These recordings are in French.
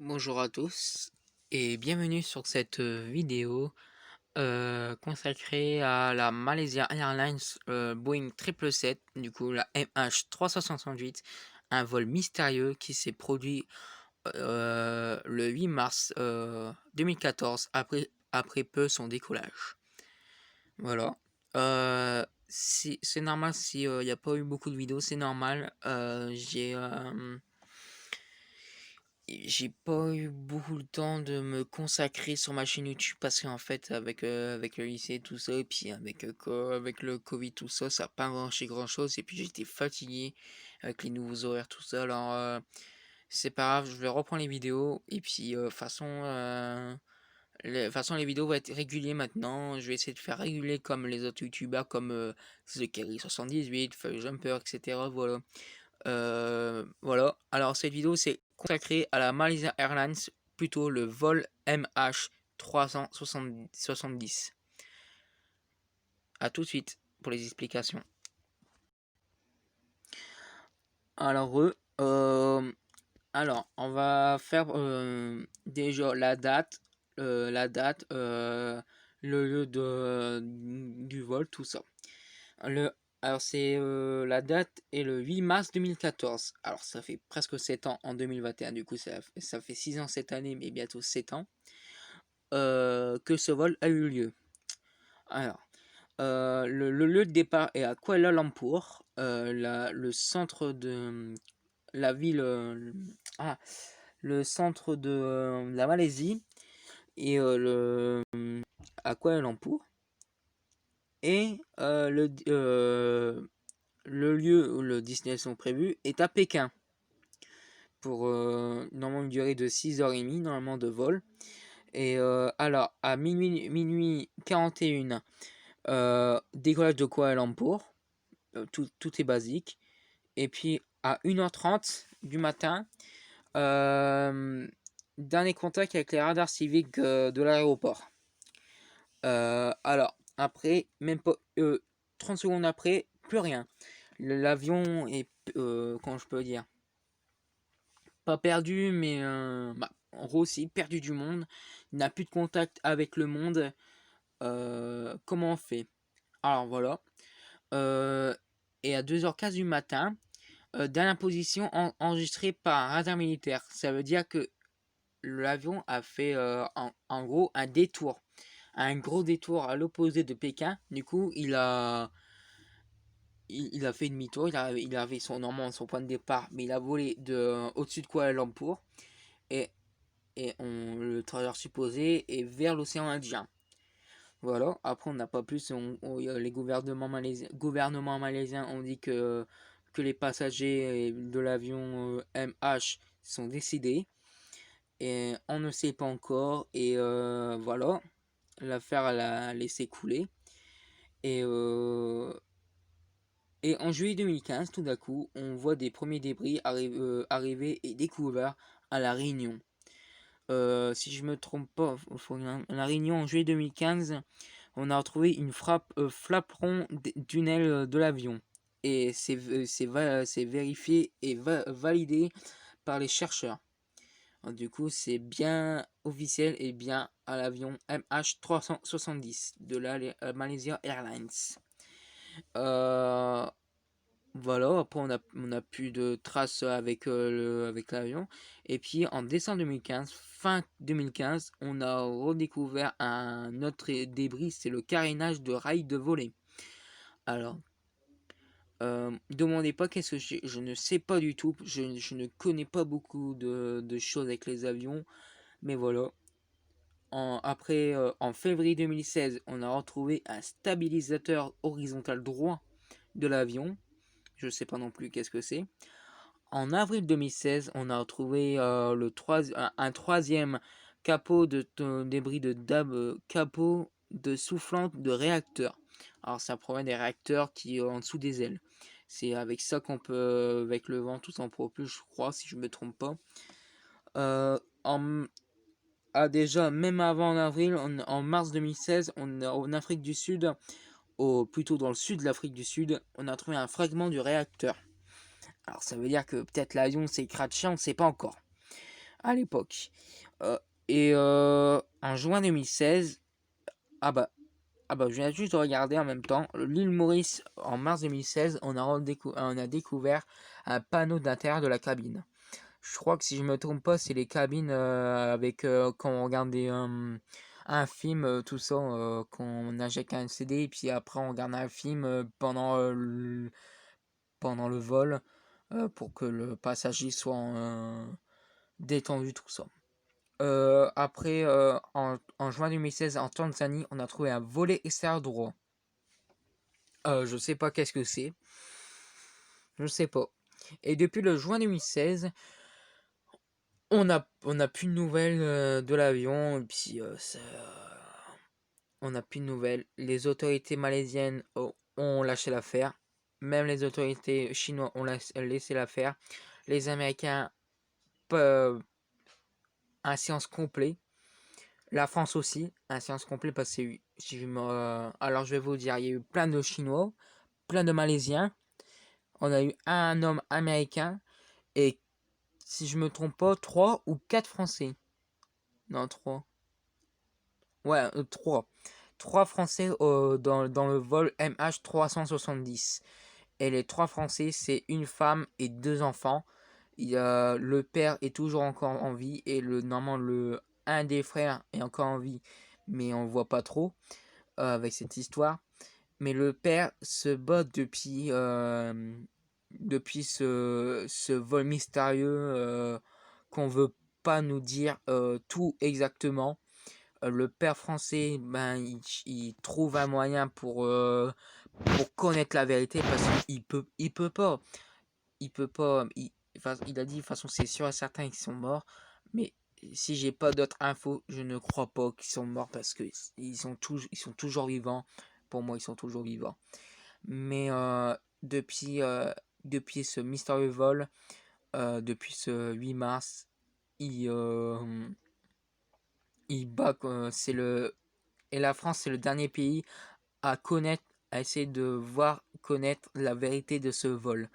Bonjour à tous et bienvenue sur cette vidéo consacrée à la Malaysia Airlines Boeing 777, du coup la MH368, un vol mystérieux qui s'est produit le 8 mars 2014 après peu son décollage. Voilà. Si, c'est normal si il n'y a pas eu beaucoup de vidéos, c'est normal. J'ai pas eu beaucoup de temps de me consacrer sur ma chaîne YouTube parce qu'en fait avec le lycée tout ça et puis avec le Covid tout ça, ça a pas marché grand chose et puis j'étais fatigué avec les nouveaux horaires tout ça. Alors c'est pas grave, je vais reprendre les vidéos et puis façon les vidéos vont être régulières maintenant. Je vais essayer de faire régulier comme les autres youtubeurs comme The Kerry 78, Fire Jumper, etc. Voilà. Alors cette vidéo c'est consacré à la Malaysia Airlines, plutôt le vol MH370. A tout de suite pour les explications. Alors on va faire déjà le lieu du vol, tout ça. Alors la date est le 8 mars 2014. Alors ça fait presque 7 ans en 2021. Du coup ça fait 6 ans cette année, mais bientôt 7 ans que ce vol a eu lieu. Alors le lieu de départ est à Kuala Lumpur, le centre de la ville, le centre de la Malaisie, et à Kuala Lumpur. Et le lieu où le destination prévue est à Pékin pour normalement une durée de 6h30 normalement de vol. Et alors à minuit 41, décollage de Kuala Lumpur, tout est basique. Et puis à 1h30 du matin, dernier contact avec les radars civiques de l'aéroport. Alors après, même pas 30 secondes après, plus rien. L'avion est, comment je peux dire, pas perdu, mais en gros, aussi perdu du monde. Il n'a plus de contact avec le monde. Comment on fait? Alors voilà. Et à 2h15 du matin, dernière position enregistrée par un radar militaire. Ça veut dire que l'avion a fait en gros un gros détour à l'opposé de Pékin. Du coup, il a fait demi-tour, il avait normalement son point de départ, mais il a volé au-dessus de Kuala Lumpur, et, le trajectoire supposé est vers l'océan Indien. Voilà, après on n'a pas plus, les gouvernements malaisiens ont dit que les passagers de l'avion MH sont décédés, et on ne sait pas encore, et voilà, l'affaire a laissé couler. Et en juillet 2015, tout d'un coup, on voit des premiers débris arriver et découverts à La Réunion. Si je me trompe pas, à La Réunion en juillet 2015, on a retrouvé une flaperon tunnel de l'avion. Et c'est vérifié et validé par les chercheurs. Alors, du coup, c'est bien officiel et bien à l'avion MH370 de la Malaysia Airlines. Voilà, après on a plus de traces avec l'avion. Et puis en décembre 2015, fin 2015, on a redécouvert un autre débris, c'est le carénage de rails de volée. Alors, demandez pas qu'est-ce que je ne sais pas du tout, je ne connais pas beaucoup de choses avec les avions, mais voilà. Après, en février 2016, on a retrouvé un stabilisateur horizontal droit de l'avion. Je sais pas non plus qu'est-ce que c'est. En avril 2016, on a retrouvé un troisième capot de débris de capot de soufflante de réacteurs. Alors ça provient des réacteurs qui en dessous des ailes. C'est avec ça qu'on peut, avec le vent, tout ça en propulse, je crois, si je me trompe pas. Déjà, même avant en avril, en mars 2016, en Afrique du Sud, plutôt dans le sud de l'Afrique du Sud, on a trouvé un fragment du réacteur. Alors ça veut dire que peut-être l'avion s'est craché, on ne sait pas encore. à l'époque. En juin 2016, ah bah, je viens juste de regarder en même temps, l'île Maurice, en mars 2016, on a découvert un panneau d'intérieur de la cabine. Je crois que si je me trompe pas, c'est les cabines avec quand on regarde un film, tout ça, qu'on injecte un CD et puis après on regarde un film pendant le vol pour que le passager soit détendu, tout ça. Après, en juin 2016, en Tanzanie, on a trouvé un volet extérieur droit. Je sais pas qu'est-ce que c'est. Je sais pas. Et depuis le juin 2016, on a plus de nouvelles de l'avion. Et puis, on n'a plus de nouvelles. Les autorités malaisiennes ont lâché l'affaire. Même les autorités chinoises ont laissé l'affaire. Les Américains, un silence complet. La France aussi, un silence complet parce que alors je vais vous dire, il y a eu plein de Chinois, plein de Malaisiens. On a eu un homme américain et si je me trompe pas, 3 ou 4 Français. Non, 3. Ouais, 3. 3 Français dans le vol MH370. Et les 3 Français, c'est une femme et 2 enfants. Le père est toujours encore en vie et normalement un des frères est encore en vie, mais on le voit pas trop avec cette histoire. Mais le père se bat depuis ce vol mystérieux qu'on veut pas nous dire tout exactement. Le père français, ben, il trouve un moyen pour connaître la vérité parce qu'il peut pas. Il peut pas. Il a dit de toute façon, c'est sûr et certain qu'ils sont morts. Mais si j'ai pas d'autres infos, je ne crois pas qu'ils sont morts parce que ils sont toujours vivants. Pour moi, ils sont toujours vivants. Mais depuis, depuis ce mystérieux vol, depuis ce 8 mars, il, euh, il bat. Et la France, c'est le dernier pays à connaître, à essayer de voir connaître la vérité de ce vol.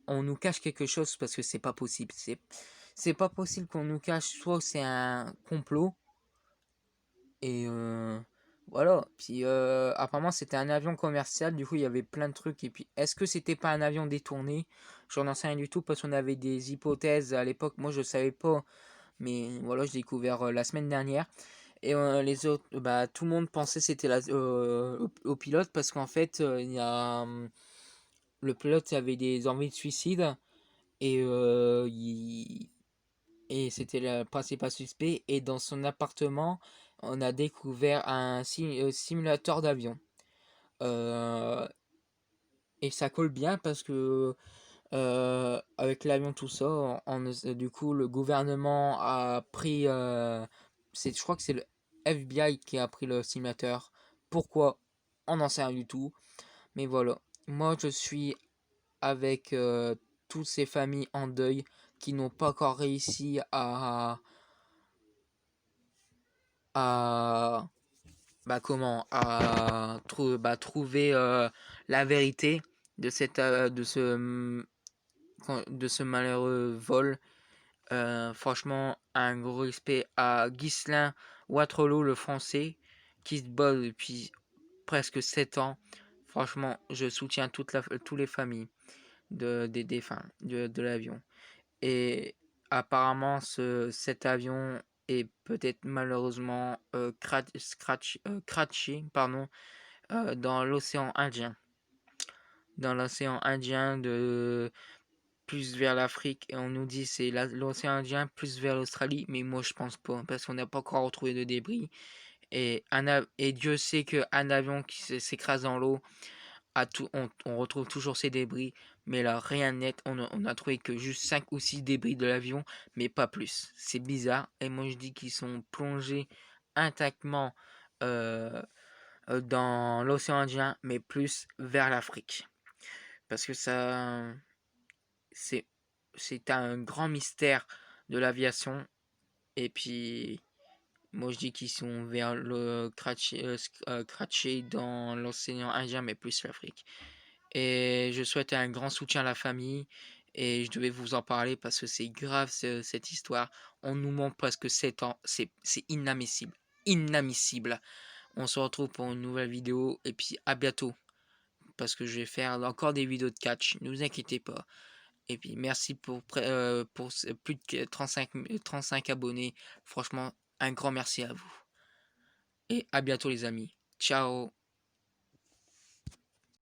On nous cache quelque chose parce que c'est pas possible. C'est pas possible qu'on nous cache, soit c'est un complot, et voilà. Puis apparemment c'était un avion commercial, du coup il y avait plein de trucs. Et puis est-ce que c'était pas un avion détourné? J'en sais rien du tout parce qu'on avait des hypothèses à l'époque. Moi je savais pas, mais voilà, j'ai découvert la semaine dernière. Et les autres, bah tout le monde pensait c'était au pilote parce qu'en fait le pilote avait des envies de suicide et c'était le principal suspect. Et dans son appartement, on a découvert un simulateur d'avion. Euh, et ça colle bien parce que avec l'avion tout ça, du coup le gouvernement a pris, je crois que c'est le FBI qui a pris le simulateur. Pourquoi? On n'en sait rien du tout. Mais voilà, moi je suis avec toutes ces familles en deuil qui n'ont pas encore réussi à trouver la vérité de ce malheureux vol. Franchement, un gros respect à Ghislain Watrelot, le français, qui se bat depuis presque 7 ans. Franchement, je soutiens toutes les familles des défunts de l'avion. Et apparemment, cet avion est peut-être malheureusement craché, pardon, dans l'océan Indien. Dans l'océan Indien, plus vers l'Afrique, et on nous dit c'est l'océan Indien plus vers l'Australie, mais moi je pense pas, parce qu'on n'a pas encore retrouvé de débris. Et Dieu sait qu'un avion qui s'écrase dans l'eau, on retrouve toujours ces débris, mais là, rien de net. On a trouvé que juste 5 ou 6 débris de l'avion, mais pas plus. C'est bizarre. Et moi, je dis qu'ils sont plongés intactement euh, dans l'océan Indien, mais plus vers l'Afrique. Parce que c'est, c'est un grand mystère de l'aviation. Et puis, moi, je dis qu'ils sont vers le cratché dans l'océan Indien, mais plus l'Afrique. Et je souhaite un grand soutien à la famille. Et je devais vous en parler parce que c'est grave cette histoire. On nous ment presque 7 ans. C'est inadmissible. Inadmissible. On se retrouve pour une nouvelle vidéo. Et puis à bientôt. Parce que je vais faire encore des vidéos de catch. Ne vous inquiétez pas. Et puis merci pour plus de 35 abonnés. Franchement, un grand merci à vous. Et à bientôt les amis. Ciao.